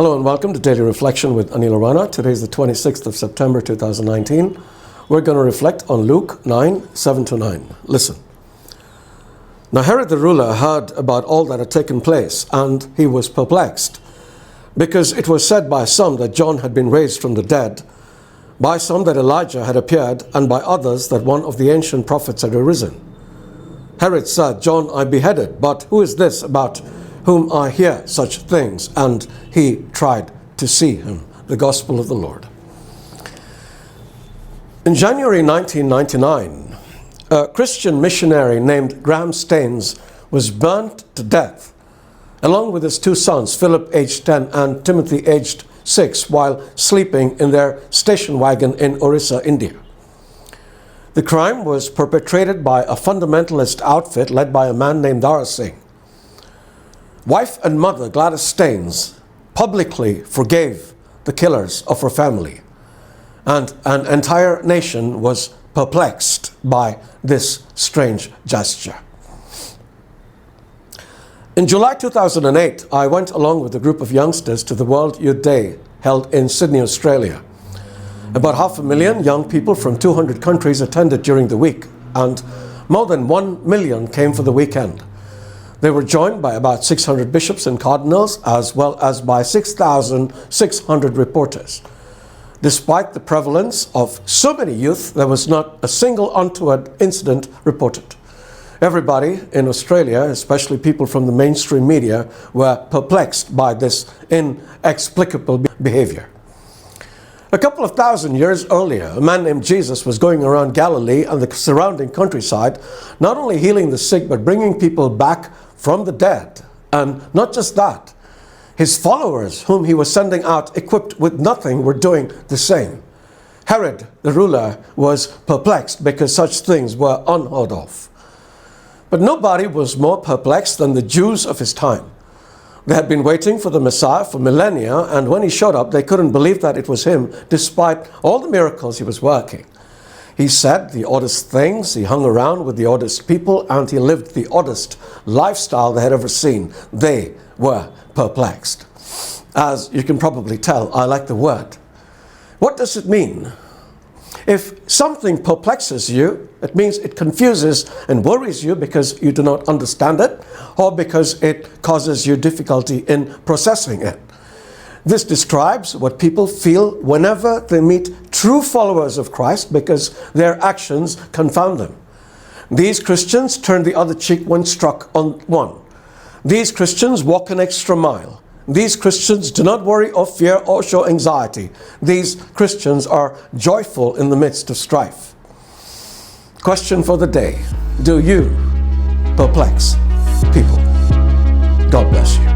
Hello and welcome to Daily Reflection with Aneel Aranha. Today is the 26th of September 2019. We're going to reflect on Luke 9, 7-9. Listen. Now Herod the ruler heard about all that had taken place, and he was perplexed, because it was said by some that John had been raised from the dead, by some that Elijah had appeared, and by others that one of the ancient prophets had arisen. Herod said, John I beheaded, but who is this about whom I hear such things? And he tried to see him. The Gospel of the Lord. In January 1999, a Christian missionary named Graham Staines was burnt to death, along with his two sons, Philip aged 10 and Timothy aged 6, while sleeping in their station wagon in Orissa, India. The crime was perpetrated by a fundamentalist outfit led by a man named Dara Singh. Wife and mother Gladys Staines publicly forgave the killers of her family, and an entire nation was perplexed by this strange gesture. In July 2008, I went along with a group of youngsters to the World Youth Day held in Sydney, Australia. About 500,000 young people from 200 countries attended during the week, and more than 1 million came for the weekend. They were joined by about 600 bishops and cardinals, as well as by 6,600 reporters. Despite the prevalence of so many youth, there was not a single untoward incident reported. Everybody in Australia, especially people from the mainstream media, were perplexed by this inexplicable behavior. A couple of thousand years earlier, a man named Jesus was going around Galilee and the surrounding countryside, not only healing the sick, but bringing people back from the dead. And not just that, his followers, whom he was sending out equipped with nothing, were doing the same. Herod, the ruler, was perplexed because such things were unheard of. But nobody was more perplexed than the Jews of his time. They had been waiting for the Messiah for millennia, and when he showed up, they couldn't believe that it was him, despite all the miracles he was working. He said the oddest things, he hung around with the oddest people, and he lived the oddest lifestyle they had ever seen. They were perplexed. As you can probably tell, I like the word. What does it mean? If something perplexes you, it means it confuses and worries you because you do not understand it, or because it causes you difficulty in processing it. This describes what people feel whenever they meet true followers of Christ, because their actions confound them. These Christians turn the other cheek when struck on one. These Christians walk an extra mile. These Christians do not worry or fear or show anxiety. These Christians are joyful in the midst of strife. Question for the day: do you perplex people? God bless you.